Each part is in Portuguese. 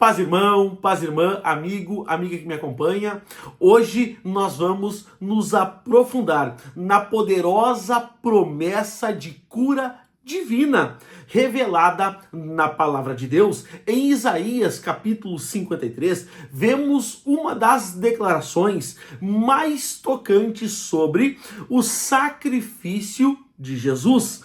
Paz irmão, paz irmã, amigo, amiga que me acompanha. Hoje nós vamos nos aprofundar na poderosa promessa de cura divina, revelada na palavra de Deus. Em Isaías capítulo 53, vemos uma das declarações mais tocantes sobre o sacrifício de Jesus,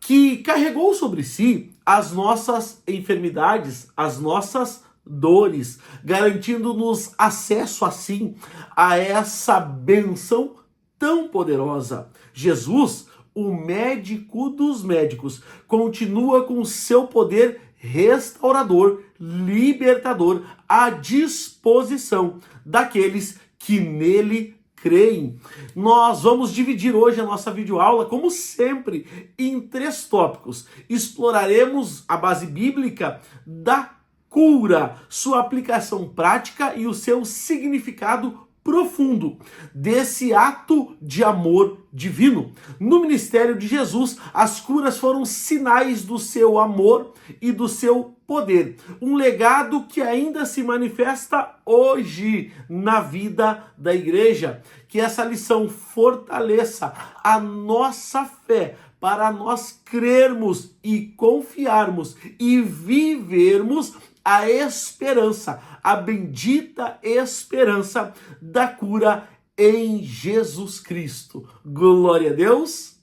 que carregou sobre si as nossas enfermidades, as nossas dores, garantindo-nos acesso assim a essa bênção tão poderosa. Jesus, o médico dos médicos, continua com seu poder restaurador, libertador, à disposição daqueles que nele creem. Nós vamos dividir hoje a nossa videoaula, como sempre, em 3 tópicos. Exploraremos a base bíblica da cura, sua aplicação prática e o seu significado profundo desse ato de amor divino. No ministério de Jesus, as curas foram sinais do seu amor e do seu poder. Um legado que ainda se manifesta hoje na vida da igreja. Que essa lição fortaleça a nossa fé para nós crermos e confiarmos e vivermos a esperança, a bendita esperança da cura em Jesus Cristo. Glória a Deus!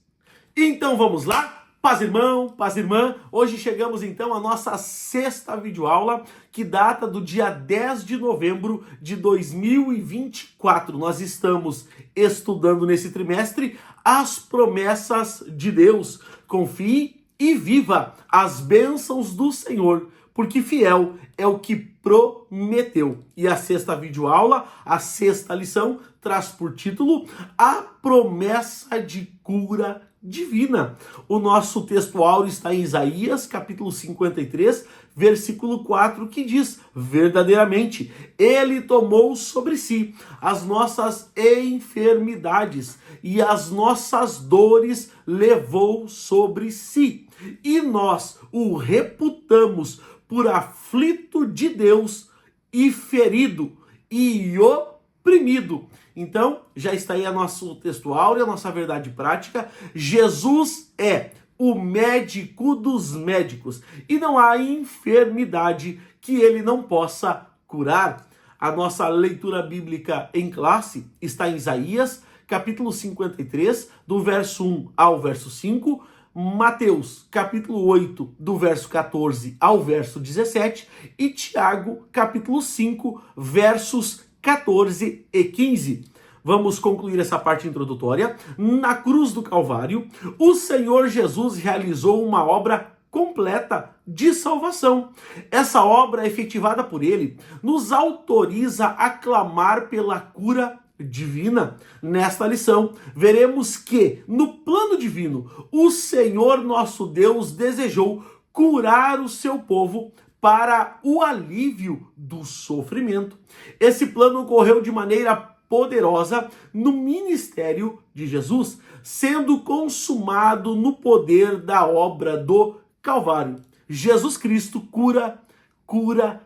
Então vamos lá? Paz irmão, paz irmã, hoje chegamos então à nossa 6ª videoaula, que data do dia 10 de novembro de 2024. Nós estamos estudando nesse trimestre as promessas de Deus. Confie e viva as bênçãos do Senhor, porque fiel é o que prometeu. E a 6ª videoaula, a 6ª lição, traz por título a promessa de cura divina. O nosso texto áureo está em Isaías, capítulo 53, versículo 4, que diz: verdadeiramente, ele tomou sobre si as nossas enfermidades e as nossas dores levou sobre si. E nós o reputamos por aflito de Deus e ferido e oprimido. Então, já está aí a nosso texto áureo, a nossa verdade prática. Jesus é o médico dos médicos e não há enfermidade que ele não possa curar. A nossa leitura bíblica em classe está em Isaías, capítulo 53, do verso 1 ao verso 5, Mateus, capítulo 8, do verso 14 ao verso 17, e Tiago, capítulo 5, versos 14 e 15. Vamos concluir essa parte introdutória. Na cruz do Calvário, o Senhor Jesus realizou uma obra completa de salvação. Essa obra efetivada por ele nos autoriza a clamar pela cura divina. Nesta lição, veremos que, no plano divino, o Senhor nosso Deus desejou curar o seu povo para o alívio do sofrimento. Esse plano ocorreu de maneira poderosa no ministério de Jesus, sendo consumado no poder da obra do Calvário. Jesus Cristo cura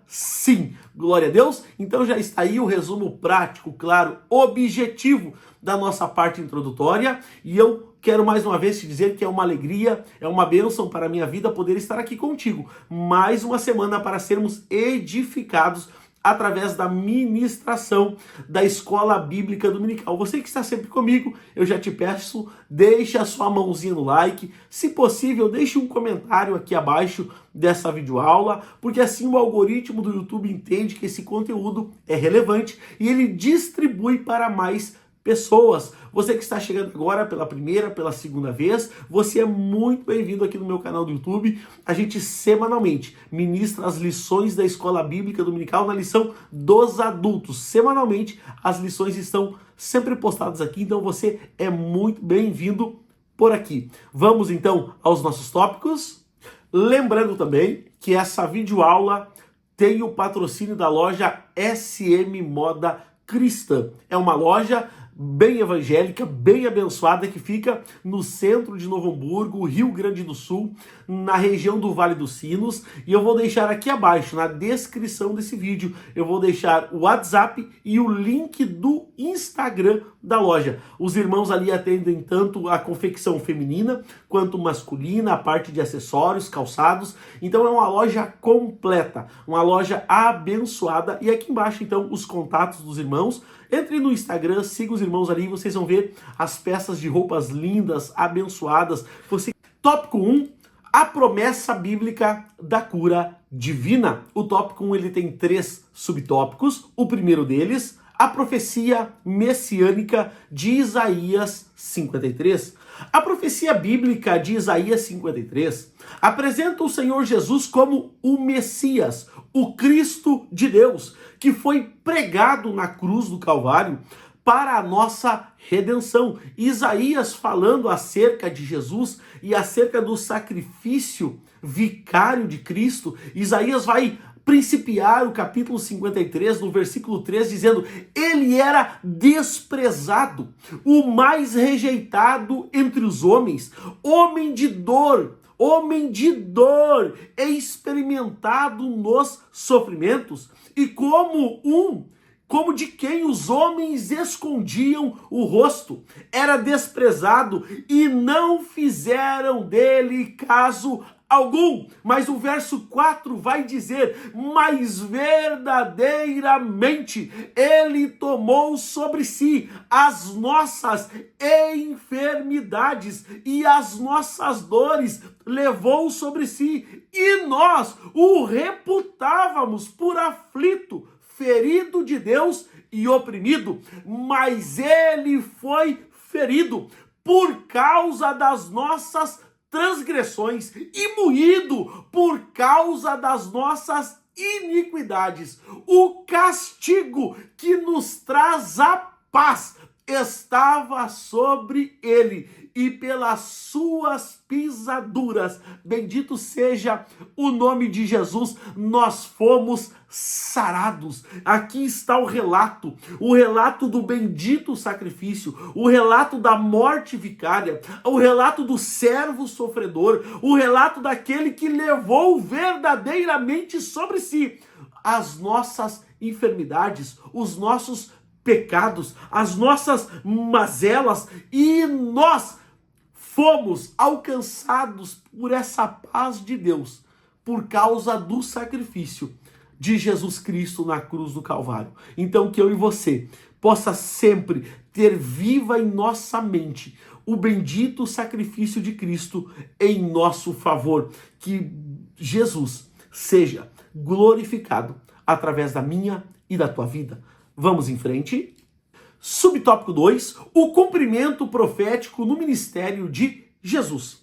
sim. Glória a Deus. Então já está aí o resumo prático, claro, objetivo da nossa parte introdutória, e eu quero mais uma vez te dizer que é uma alegria, é uma bênção para a minha vida poder estar aqui contigo. Mais uma semana para sermos edificados através da ministração da Escola Bíblica Dominical. Você que está sempre comigo, eu já te peço, deixe a sua mãozinha no like, se possível, deixe um comentário aqui abaixo dessa videoaula, porque assim o algoritmo do YouTube entende que esse conteúdo é relevante e ele distribui para mais pessoas. Você que está chegando agora pela primeira, pela segunda vez, você é muito bem-vindo aqui no meu canal do YouTube. A gente semanalmente ministra as lições da Escola Bíblica Dominical na lição dos adultos. Semanalmente as lições estão sempre postadas aqui, então você é muito bem-vindo por aqui. Vamos então aos nossos tópicos. Lembrando também que essa videoaula tem o patrocínio da loja SM Moda Cristã. É uma loja bem evangélica, bem abençoada, que fica no centro de Novo Hamburgo, Rio Grande do Sul, na região do Vale dos Sinos. E eu vou deixar aqui abaixo, na descrição desse vídeo, eu vou deixar o WhatsApp e o link do Instagram da loja. Os irmãos ali atendem tanto a confecção feminina quanto masculina, a parte de acessórios, calçados. Então é uma loja completa, uma loja abençoada. E aqui embaixo, então, os contatos dos irmãos. Entre no Instagram, siga os irmãos ali, vocês vão ver as peças de roupas lindas, abençoadas. Tópico 1, a promessa bíblica da cura divina. O tópico 1 ele tem 3 subtópicos. O primeiro deles, a profecia messiânica de Isaías 53. A profecia bíblica de Isaías 53 apresenta o Senhor Jesus como o Messias, o Cristo de Deus, que foi pregado na cruz do Calvário para a nossa redenção. Isaías, falando acerca de Jesus e acerca do sacrifício vicário de Cristo, Isaías vai principiar o capítulo 53, no versículo 3, dizendo: ele era desprezado, o mais rejeitado entre os homens, homem de dor, experimentado nos sofrimentos, e como de quem os homens escondiam o rosto, era desprezado e não fizeram dele caso algum. Mas o verso 4 vai dizer: mas verdadeiramente ele tomou sobre si as nossas enfermidades e as nossas dores levou sobre si, e nós o reputávamos por aflito, ferido de Deus e oprimido. Mas ele foi ferido por causa das nossas transgressões e moído por causa das nossas iniquidades. O castigo que nos traz a paz estava sobre ele, e pelas suas pisaduras, bendito seja o nome de Jesus, nós fomos sarados. Aqui está o relato do bendito sacrifício, o relato da morte vicária, o relato do servo sofredor, o relato daquele que levou verdadeiramente sobre si as nossas enfermidades, os nossos pecados, as nossas mazelas, e nós fomos alcançados por essa paz de Deus por causa do sacrifício de Jesus Cristo na cruz do Calvário. Então que eu e você possa sempre ter viva em nossa mente o bendito sacrifício de Cristo em nosso favor. Que Jesus seja glorificado através da minha e da tua vida. Vamos em frente. Subtópico 2, o cumprimento profético no ministério de Jesus.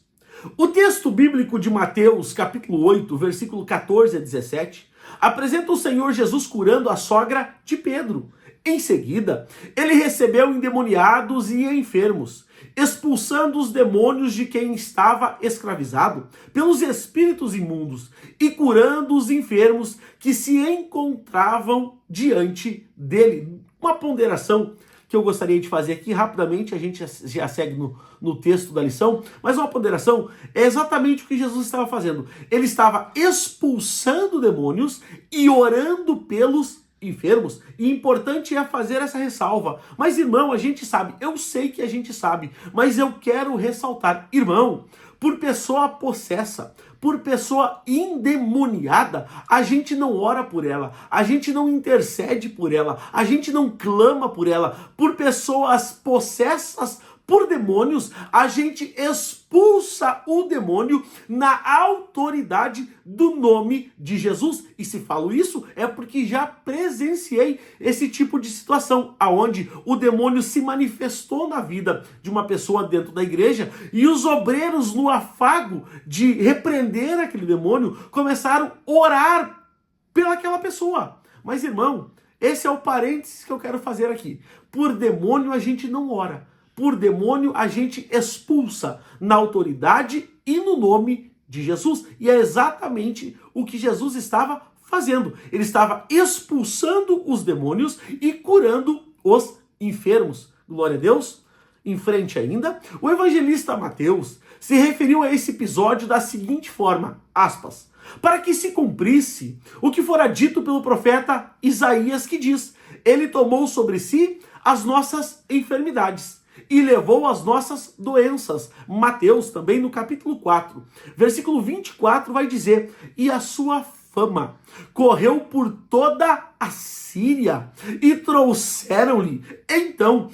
O texto bíblico de Mateus, capítulo 8, versículo 14 a 17, apresenta o Senhor Jesus curando a sogra de Pedro. Em seguida, ele recebeu endemoniados e enfermos, expulsando os demônios de quem estava escravizado pelos espíritos imundos e curando os enfermos que se encontravam diante dele. Uma ponderação que eu gostaria de fazer aqui rapidamente, a gente já segue no texto da lição, mas uma ponderação é exatamente o que Jesus estava fazendo. Ele estava expulsando demônios e orando pelos enfermos. E importante é fazer essa ressalva. Mas, irmão, a gente sabe, eu sei que a gente sabe, mas eu quero ressaltar, irmão, por pessoa possessa, por pessoa endemoniada, a gente não ora por ela, a gente não intercede por ela, a gente não clama por ela. Por pessoas possessas por demônios, a gente expulsa o demônio na autoridade do nome de Jesus. E se falo isso, é porque já presenciei esse tipo de situação, aonde o demônio se manifestou na vida de uma pessoa dentro da igreja, e os obreiros, no afago de repreender aquele demônio, começaram a orar pelaquela pessoa. Mas, irmão, esse é o parênteses que eu quero fazer aqui. Por demônio a gente não ora. Por demônio a gente expulsa na autoridade e no nome de Jesus. E é exatamente o que Jesus estava fazendo. Ele estava expulsando os demônios e curando os enfermos. Glória a Deus. Em frente ainda, o evangelista Mateus se referiu a esse episódio da seguinte forma, aspas, para que se cumprisse o que fora dito pelo profeta Isaías, que diz, ele tomou sobre si as nossas enfermidades e levou as nossas doenças. Mateus, também no capítulo 4, versículo 24, vai dizer, e a sua fama correu por toda a Síria e trouxeram-lhe, então,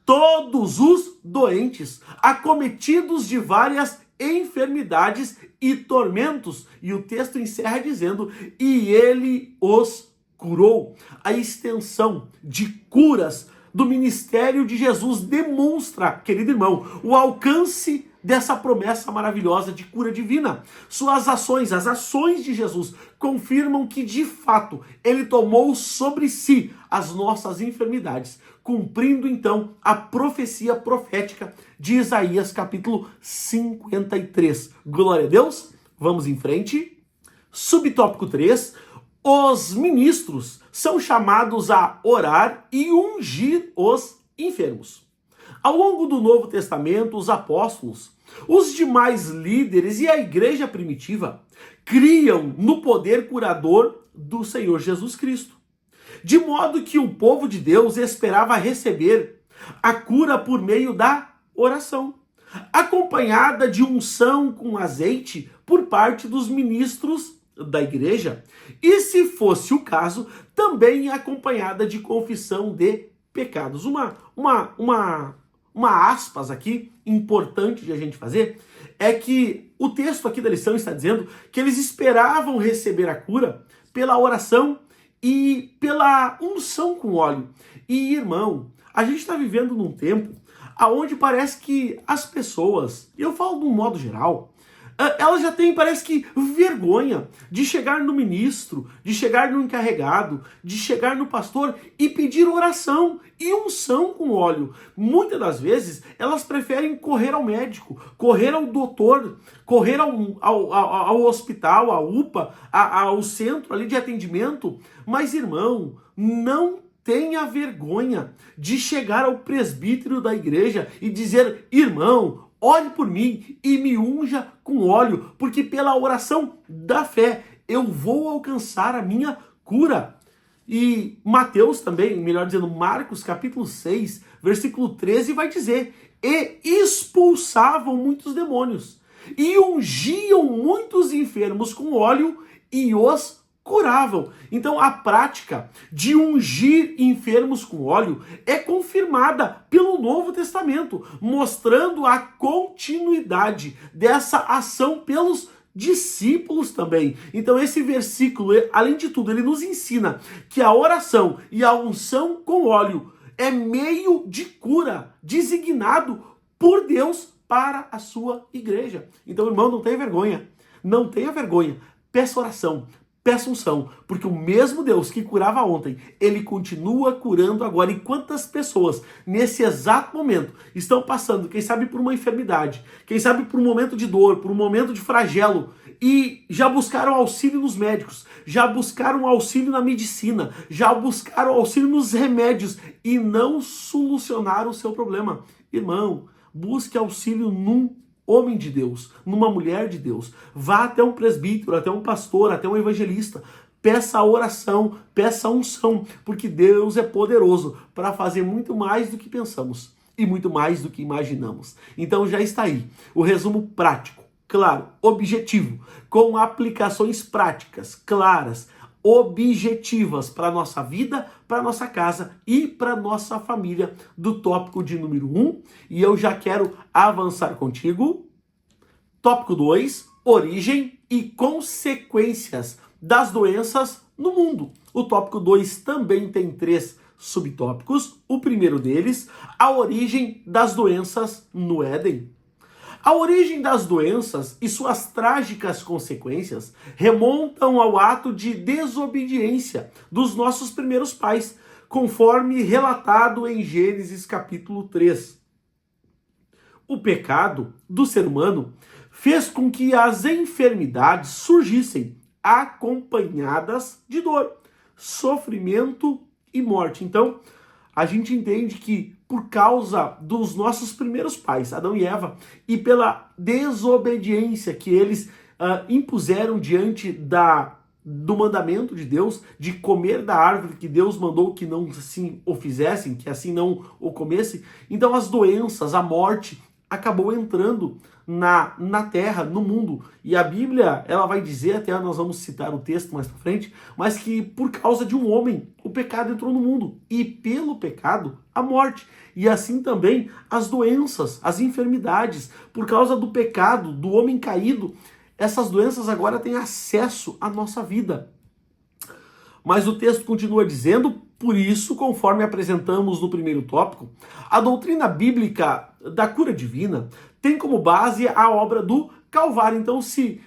todos os doentes, acometidos de várias enfermidades e tormentos. E o texto encerra dizendo, e ele os curou. A extensão de curas do ministério de Jesus demonstra, querido irmão, o alcance dessa promessa maravilhosa de cura divina. Suas ações, as ações de Jesus, confirmam que, de fato, ele tomou sobre si as nossas enfermidades, cumprindo, então, a profecia profética de Isaías, capítulo 53. Glória a Deus. Vamos em frente. Subtópico 3. Os ministros são chamados a orar e ungir os enfermos. Ao longo do Novo Testamento, os apóstolos, os demais líderes e a igreja primitiva criam no poder curador do Senhor Jesus Cristo. De modo que o povo de Deus esperava receber a cura por meio da oração, acompanhada de unção com azeite por parte dos ministros da igreja, e se fosse o caso, também acompanhada de confissão de pecados. Uma aspas aqui importante de a gente fazer é que o texto aqui da lição está dizendo que eles esperavam receber a cura pela oração e pela unção com óleo. E, irmão, a gente está vivendo num tempo onde parece que as pessoas, e eu falo de um modo geral, elas já têm, parece que, vergonha de chegar no ministro, de chegar no encarregado, de chegar no pastor e pedir oração e unção com óleo. Muitas das vezes, elas preferem correr ao médico, correr ao doutor, correr ao hospital, à UPA, ao centro ali de atendimento. Mas, irmão, não tenha vergonha de chegar ao presbítero da igreja e dizer, irmão, ore por mim e me unja com óleo, porque pela oração da fé eu vou alcançar a minha cura. E Mateus também, melhor dizendo, Marcos capítulo 6, versículo 13 vai dizer, e expulsavam muitos demônios, e ungiam muitos enfermos com óleo e os curavam. Então a prática de ungir enfermos com óleo é confirmada pelo Novo Testamento, mostrando a continuidade dessa ação pelos discípulos também. Então esse versículo, além de tudo, ele nos ensina que a oração e a unção com óleo é meio de cura designado por Deus para a sua igreja. Então, irmão, não tenha vergonha. Não tenha vergonha. Peça oração. Peça unção, porque o mesmo Deus que curava ontem, ele continua curando agora. E quantas pessoas, nesse exato momento, estão passando, quem sabe por uma enfermidade, quem sabe por um momento de dor, por um momento de flagelo, e já buscaram auxílio nos médicos, já buscaram auxílio na medicina, já buscaram auxílio nos remédios, e não solucionaram o seu problema. Irmão, busque auxílio num homem de Deus, numa mulher de Deus. Vá até um presbítero, até um pastor, até um evangelista. Peça a oração, peça a unção, porque Deus é poderoso para fazer muito mais do que pensamos e muito mais do que imaginamos. Então já está aí o resumo prático, claro, objetivo, com aplicações práticas, claras, objetivas para a nossa vida, para a nossa casa e para a nossa família, do tópico de número 1. E eu já quero avançar contigo. Tópico 2, origem e consequências das doenças no mundo. O tópico 2 também tem 3 subtópicos. O primeiro deles, a origem das doenças no Éden. A origem das doenças e suas trágicas consequências remontam ao ato de desobediência dos nossos primeiros pais, conforme relatado em Gênesis capítulo 3. O pecado do ser humano fez com que as enfermidades surgissem acompanhadas de dor, sofrimento e morte. Então, a gente entende que por causa dos nossos primeiros pais, Adão e Eva, e pela desobediência que eles impuseram diante do mandamento de Deus de comer da árvore que Deus mandou que não assim o fizessem, que assim não o comessem. Então as doenças, a morte acabou entrando na terra, no mundo. E a Bíblia, ela vai dizer, até nós vamos citar o texto mais pra frente, mas que por causa de um homem, o pecado entrou no mundo. E pelo pecado, a morte. E assim também as doenças, as enfermidades. Por causa do pecado, do homem caído, essas doenças agora têm acesso à nossa vida. Mas o texto continua dizendo, por isso, conforme apresentamos no primeiro tópico, a doutrina bíblica da cura divina tem como base a obra do Calvário. Então, se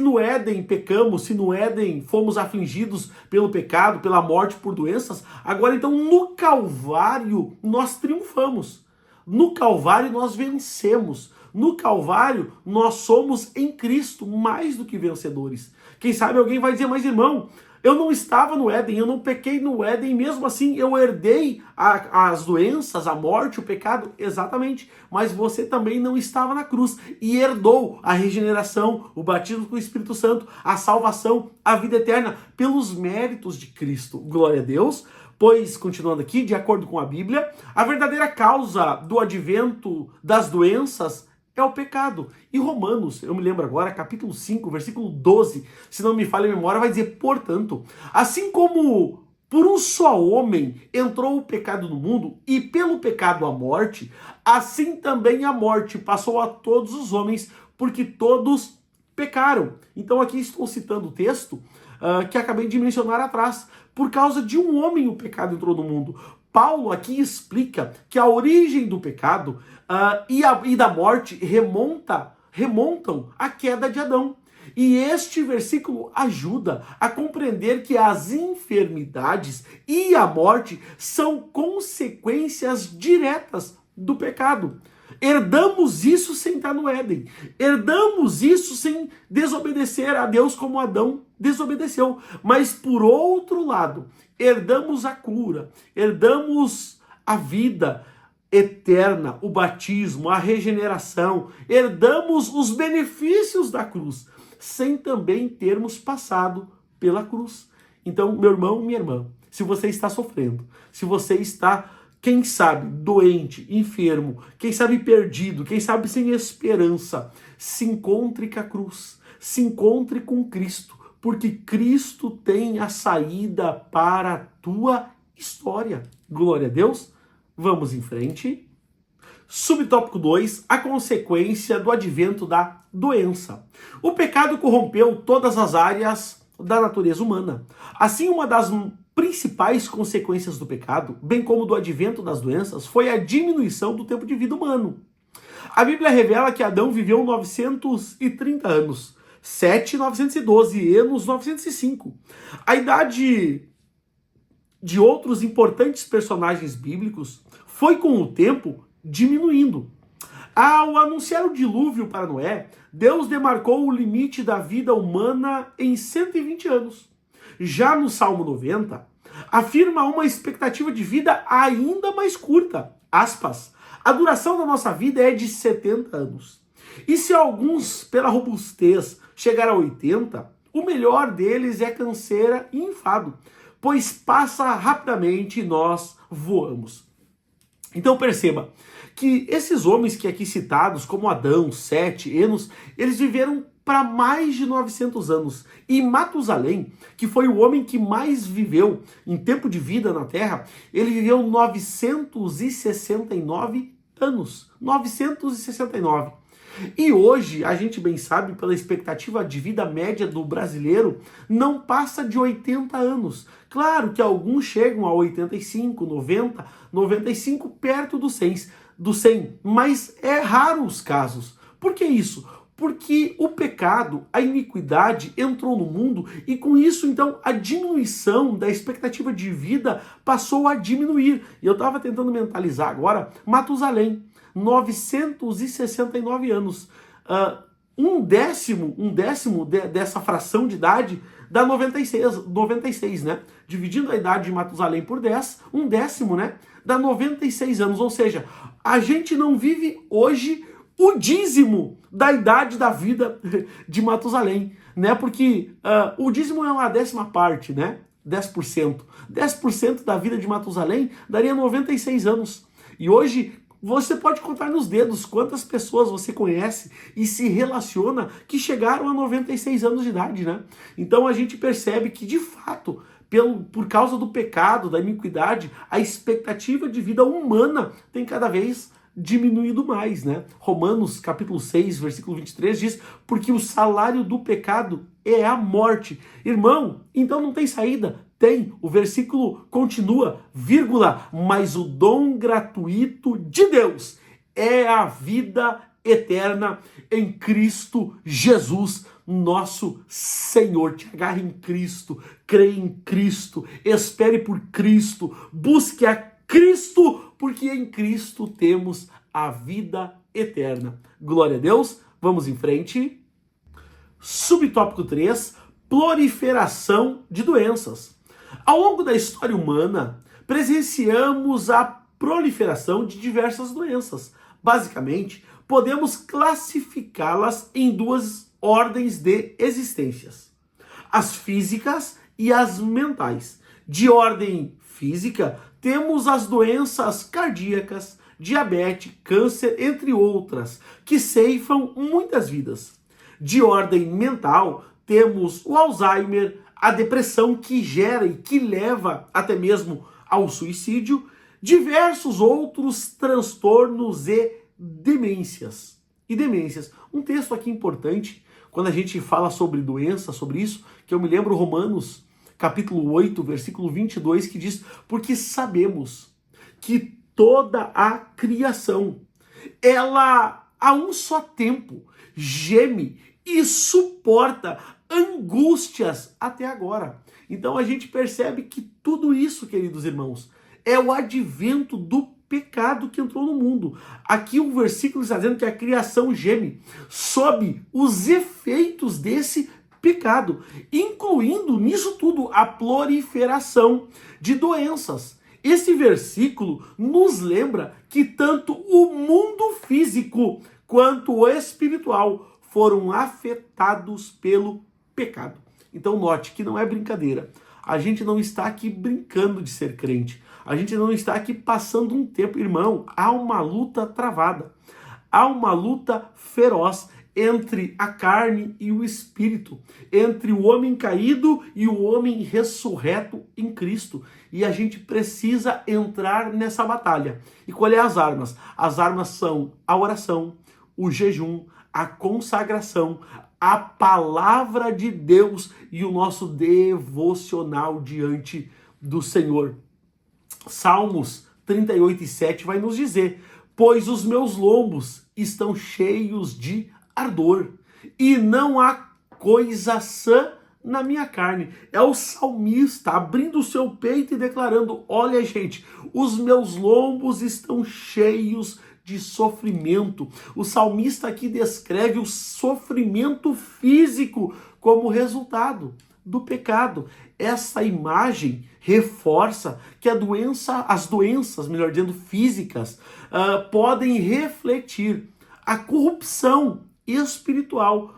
no Éden pecamos, se no Éden fomos afligidos pelo pecado, pela morte, por doenças, agora então no Calvário nós triunfamos. No Calvário nós vencemos. No Calvário, nós somos em Cristo mais do que vencedores. Quem sabe alguém vai dizer, mas irmão, eu não estava no Éden, eu não pequei no Éden, mesmo assim eu herdei as doenças, a morte, o pecado, exatamente. Mas você também não estava na cruz e herdou a regeneração, o batismo com o Espírito Santo, a salvação, a vida eterna, pelos méritos de Cristo. Glória a Deus. Pois, continuando aqui, de acordo com a Bíblia, a verdadeira causa do advento das doenças é o pecado. E Romanos, eu me lembro agora, capítulo 5, versículo 12, se não me falha a memória, vai dizer, portanto, assim como por um só homem entrou o pecado no mundo, e pelo pecado a morte, assim também a morte passou a todos os homens, porque todos pecaram. Então aqui estou citando o texto que acabei de mencionar atrás. Por causa de um homem o pecado entrou no mundo. Paulo aqui explica que a origem do pecado e da morte remontam à queda de Adão. E este versículo ajuda a compreender que as enfermidades e a morte são consequências diretas do pecado. Herdamos isso sem estar no Éden. Herdamos isso sem desobedecer a Deus como Adão desobedeceu. Mas por outro lado, herdamos a cura, herdamos a vida eterna, o batismo, a regeneração, herdamos os benefícios da cruz, sem também termos passado pela cruz. Então, meu irmão, minha irmã, se você está sofrendo, se você está, quem sabe, doente, enfermo, quem sabe perdido, quem sabe sem esperança, se encontre com a cruz, se encontre com Cristo, porque Cristo tem a saída para a tua história. Glória a Deus. Vamos em frente. Subtópico 2, a consequência do advento da doença. O pecado corrompeu todas as áreas da natureza humana. Assim, uma das principais consequências do pecado, bem como do advento das doenças, foi a diminuição do tempo de vida humano. A Bíblia revela que Adão viveu 930 anos, Sete, 912, e Enos, 905. A idade de outros importantes personagens bíblicos foi, com o tempo, diminuindo. Ao anunciar o dilúvio para Noé, Deus demarcou o limite da vida humana em 120 anos. Já no Salmo 90, afirma uma expectativa de vida ainda mais curta. Aspas, a duração da nossa vida é de 70 anos. E se alguns, pela robustez, chegar a 80, o melhor deles é canseira e enfado, pois passa rapidamente e nós voamos. Então perceba que esses homens que aqui citados, como Adão, Sete, Enos, eles viveram para mais de 900 anos. E Matusalém, que foi o homem que mais viveu em tempo de vida na Terra, ele viveu 969 anos. 969. E hoje, a gente bem sabe, pela expectativa de vida média do brasileiro, não passa de 80 anos. Claro que alguns chegam a 85, 90, 95, perto do 100, mas é raro os casos. Por que isso? Porque o pecado, a iniquidade entrou no mundo e com isso, então, a diminuição da expectativa de vida passou a diminuir. E eu estava tentando mentalizar agora, Matusalém, 969 anos. Um décimo dessa fração de idade dá 96, né? Dividindo a idade de Matusalém por 10, um décimo, né? Dá 96 anos, ou seja, a gente não vive hoje o dízimo da idade da vida de Matusalém, né? Porque o dízimo é uma décima parte, né? 10%. 10% da vida de Matusalém daria 96 anos. E hoje você pode contar nos dedos quantas pessoas você conhece e se relaciona que chegaram a 96 anos de idade, né? Então a gente percebe que, de fato, por causa do pecado, da iniquidade, a expectativa de vida humana tem cada vez diminuído mais, né? Romanos capítulo 6, versículo 23 diz: porque o salário do pecado é a morte. Irmão, então não tem saída? Tem. O versículo continua, vírgula, mas o dom gratuito de Deus é a vida eterna em Cristo Jesus, nosso Senhor. Te agarre em Cristo, creia em Cristo, espere por Cristo, busque a Cristo, porque em Cristo temos a vida eterna. Glória a Deus. Vamos em frente. Subtópico 3, proliferação de doenças. Ao longo da história humana, presenciamos a proliferação de diversas doenças. Basicamente, podemos classificá-las em duas ordens de existências: as físicas e as mentais. De ordem física, temos as doenças cardíacas, diabetes, câncer, entre outras, que ceifam muitas vidas. De ordem mental, temos o Alzheimer, a depressão que gera e que leva até mesmo ao suicídio, diversos outros transtornos e demências. Um texto aqui importante, quando a gente fala sobre doença, sobre isso, que eu me lembro Romanos, capítulo 8, versículo 22, que diz: porque sabemos que toda a criação, ela a um só tempo geme e suporta angústias até agora. Então a gente percebe que tudo isso, queridos irmãos, é o advento do pecado que entrou no mundo. Aqui o versículo está dizendo que a criação geme sob os efeitos desse pecado, incluindo nisso tudo a proliferação de doenças. Esse versículo nos lembra que tanto o mundo físico quanto o espiritual foram afetados pelo pecado. Então note que não é brincadeira. A gente não está aqui brincando de ser crente. A gente não está aqui passando um tempo. Irmão, há uma luta travada. Há uma luta feroz entre a carne e o espírito, entre o homem caído e o homem ressurreto em Cristo. E a gente precisa entrar nessa batalha. E qual é as armas? As armas são a oração, o jejum, a consagração, a palavra de Deus e o nosso devocional diante do Senhor. Salmos 38:7 vai nos dizer: pois os meus lombos estão cheios de ardor, e não há coisa sã na minha carne. É o salmista abrindo o seu peito e declarando: olha, gente, os meus lombos estão cheios de sofrimento. O salmista aqui descreve o sofrimento físico como resultado do pecado. Essa imagem reforça que as doenças, melhor dizendo, físicas, podem refletir a corrupção espiritual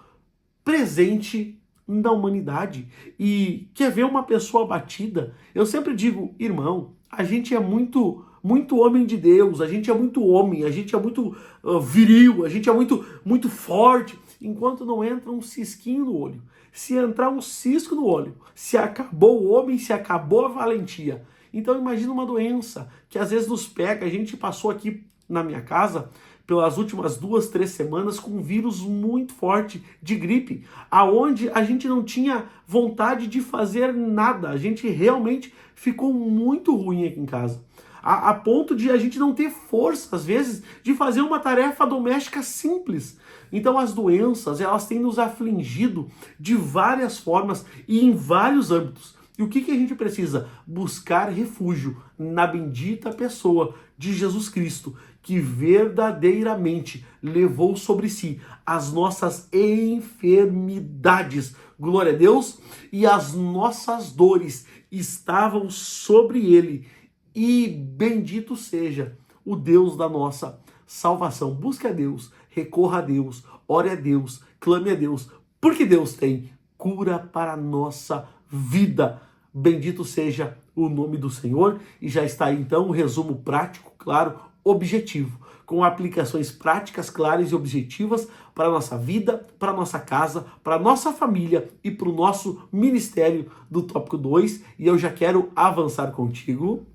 presente na humanidade. E quer ver uma pessoa abatida? Eu sempre digo, irmão, a gente é muito homem de Deus, a gente é muito homem, a gente é muito viril, a gente é muito forte, enquanto não entra um cisquinho no olho. Se entrar um cisco no olho, se acabou o homem, se acabou a valentia. Então imagina uma doença que às vezes nos pega. A gente passou aqui na minha casa pelas últimas 2-3 semanas com um vírus muito forte de gripe, aonde a gente não tinha vontade de fazer nada. A gente realmente ficou muito ruim aqui em casa, a ponto de a gente não ter força, às vezes, de fazer uma tarefa doméstica simples. Então as doenças, elas têm nos afligido de várias formas e em vários âmbitos. E o que a gente precisa? Buscar refúgio na bendita pessoa de Jesus Cristo, que verdadeiramente levou sobre si as nossas enfermidades, glória a Deus, e as nossas dores estavam sobre ele. E bendito seja o Deus da nossa salvação. Busque a Deus, recorra a Deus, ore a Deus, clame a Deus, porque Deus tem cura para a nossa vida. Bendito seja o nome do Senhor. E já está aí então o resumo prático, claro, objetivo, com aplicações práticas, claras e objetivas para a nossa vida, para a nossa casa, para a nossa família e para o nosso ministério do tópico 2. E eu já quero avançar contigo.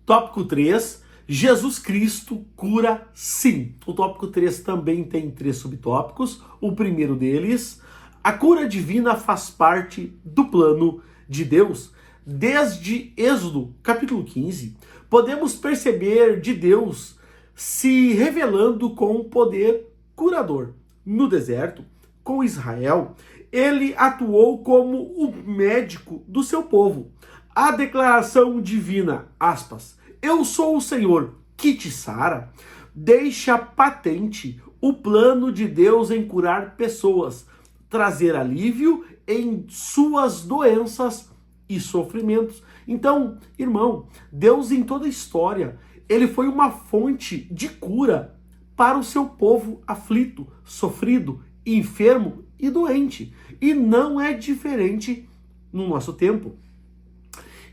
Tópico 3, Jesus Cristo cura sim. O tópico 3 também tem 3 subtópicos. O primeiro deles, a cura divina faz parte do plano de Deus. Desde Êxodo, capítulo 15, podemos perceber de Deus se revelando com poder curador. No deserto, com Israel, ele atuou como o médico do seu povo. A declaração divina, aspas, eu sou o Senhor que te sara, deixa patente o plano de Deus em curar pessoas, trazer alívio em suas doenças e sofrimentos. Então, irmão, Deus em toda a história, ele foi uma fonte de cura para o seu povo aflito, sofrido, enfermo e doente. E não é diferente no nosso tempo.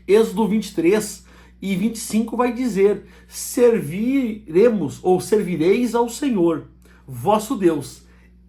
Êxodo 23 e 25 vai dizer, serviremos ou servireis ao Senhor, vosso Deus,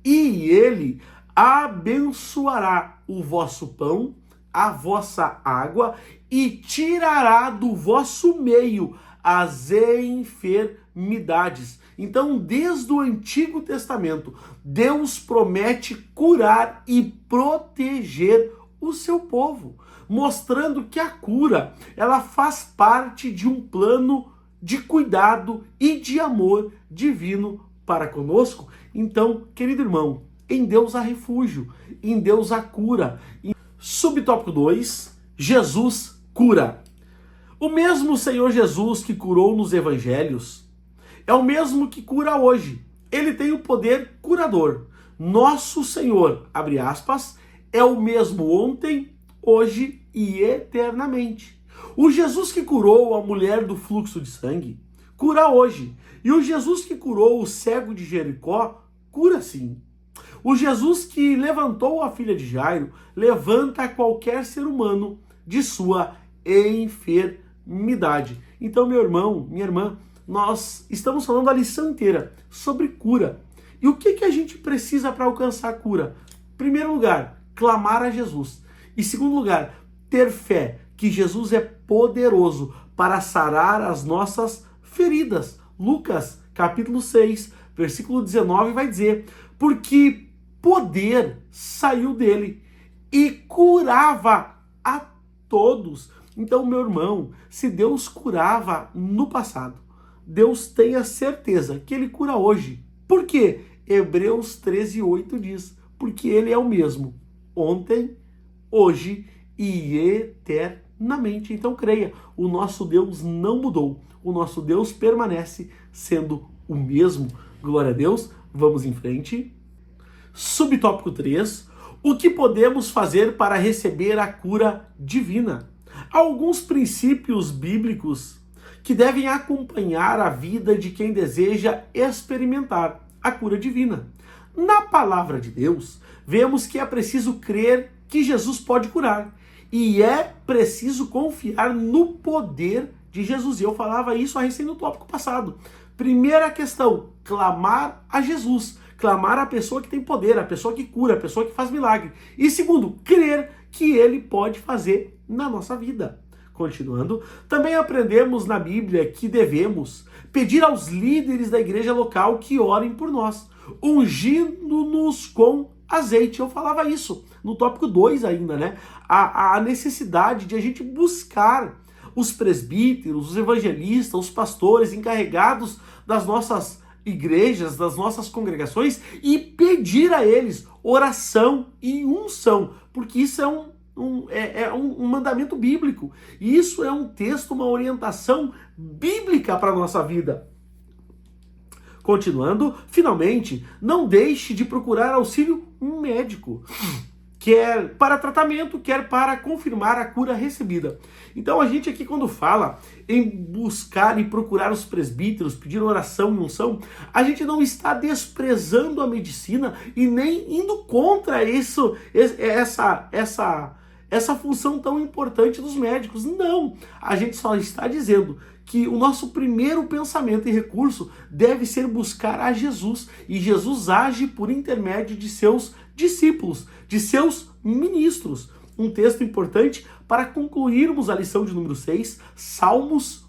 e ele abençoará o vosso pão, a vossa água, e tirará do vosso meio as enfermidades. Então, desde o Antigo Testamento, Deus promete curar e proteger o seu povo, mostrando que a cura, ela faz parte de um plano de cuidado e de amor divino para conosco. Então, querido irmão, em Deus há refúgio, em Deus há cura. Subtópico 2, Jesus cura. O mesmo Senhor Jesus que curou nos evangelhos é o mesmo que cura hoje. Ele tem o poder curador. Nosso Senhor, abre aspas, é o mesmo ontem, hoje e eternamente. O Jesus que curou a mulher do fluxo de sangue, cura hoje. E o Jesus que curou o cego de Jericó, cura sim. O Jesus que levantou a filha de Jairo, levanta qualquer ser humano de sua enfermidade. Então, meu irmão, minha irmã, nós estamos falando a lição inteira sobre cura. E o que a gente precisa para alcançar a cura? Em primeiro lugar, clamar a Jesus. Em segundo lugar, ter fé que Jesus é poderoso para sarar as nossas feridas. Lucas, capítulo 6, versículo 19 vai dizer, porque poder saiu dele e curava a todos. Então, meu irmão, se Deus curava no passado, Deus tem a certeza que ele cura hoje. Por quê? Hebreus 13:8 diz, porque ele é o mesmo, ontem, hoje e eternamente. Então creia, o nosso Deus não mudou, o nosso Deus permanece sendo o mesmo. Glória a Deus, vamos em frente. Subtópico 3, o que podemos fazer para receber a cura divina? Há alguns princípios bíblicos que devem acompanhar a vida de quem deseja experimentar a cura divina. Na palavra de Deus, vemos que é preciso crer que Jesus pode curar e é preciso confiar no poder de Jesus. E eu falava isso a recém no tópico passado. Primeira questão, clamar a Jesus. Clamar a pessoa que tem poder, a pessoa que cura, a pessoa que faz milagre. E segundo, crer que ele pode fazer na nossa vida. Continuando, também aprendemos na Bíblia que devemos pedir aos líderes da igreja local que orem por nós, ungindo-nos com azeite. Eu falava isso no tópico 2 ainda, né? A necessidade de a gente buscar os presbíteros, os evangelistas, os pastores encarregados das nossas igrejas, das nossas congregações e pedir a eles oração e unção, porque isso é um mandamento bíblico. E isso é um texto, uma orientação bíblica para a nossa vida. Continuando, finalmente, não deixe de procurar auxílio médico. quer para tratamento, quer para confirmar a cura recebida. Então a gente aqui quando fala em buscar e procurar os presbíteros, pedir oração e unção, a gente não está desprezando a medicina e nem indo contra isso, essa função tão importante dos médicos. Não, a gente só está dizendo que o nosso primeiro pensamento e recurso deve ser buscar a Jesus. E Jesus age por intermédio de seus discípulos, de seus ministros. Um texto importante para concluirmos a lição de número 6, Salmos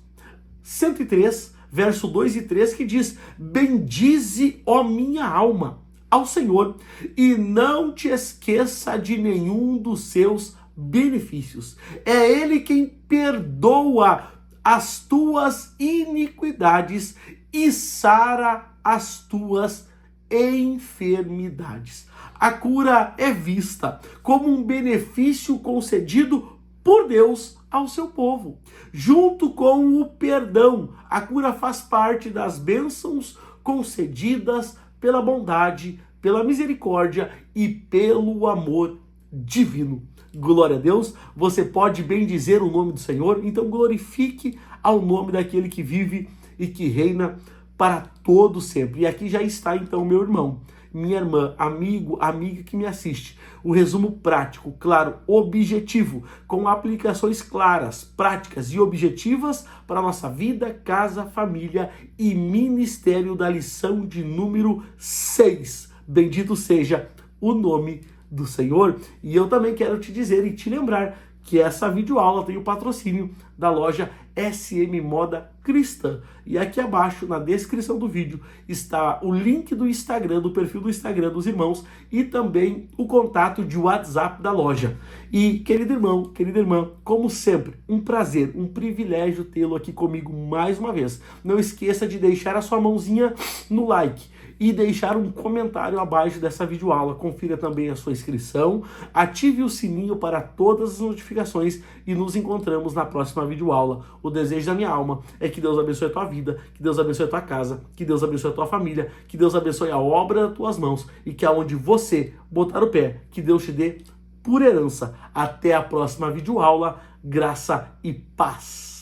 103, verso 2 e 3, que diz: bendize, ó minha alma, ao Senhor, e não te esqueça de nenhum dos seus benefícios. É Ele quem perdoa as tuas iniquidades e sara as tuas enfermidades. A cura é vista como um benefício concedido por Deus ao seu povo. Junto com o perdão, a cura faz parte das bênçãos concedidas pela bondade, pela misericórdia e pelo amor divino. Glória a Deus. Você pode bendizer o nome do Senhor, então glorifique ao nome daquele que vive e que reina para todo sempre. E aqui já está então meu irmão, minha irmã, amigo, amiga que me assiste. O resumo prático, claro, objetivo, com aplicações claras, práticas e objetivas para a nossa vida, casa, família e ministério da lição de número 6. Bendito seja o nome do Senhor. E eu também quero te dizer e te lembrar que essa videoaula tem o patrocínio da loja SM Moda Cristã. E aqui abaixo, na descrição do vídeo, está o link do Instagram, do perfil do Instagram dos irmãos e também o contato de WhatsApp da loja. E, querido irmão, querida irmã, como sempre, um prazer, um privilégio tê-lo aqui comigo mais uma vez. Não esqueça de deixar a sua mãozinha no like e deixar um comentário abaixo dessa videoaula. Confira também a sua inscrição, ative o sininho para todas as notificações e nos encontramos na próxima videoaula. O desejo da minha alma é que Deus abençoe a tua vida, que Deus abençoe a tua casa, que Deus abençoe a tua família, que Deus abençoe a obra das tuas mãos e que aonde você botar o pé, que Deus te dê por herança. Até a próxima videoaula. Graça e paz.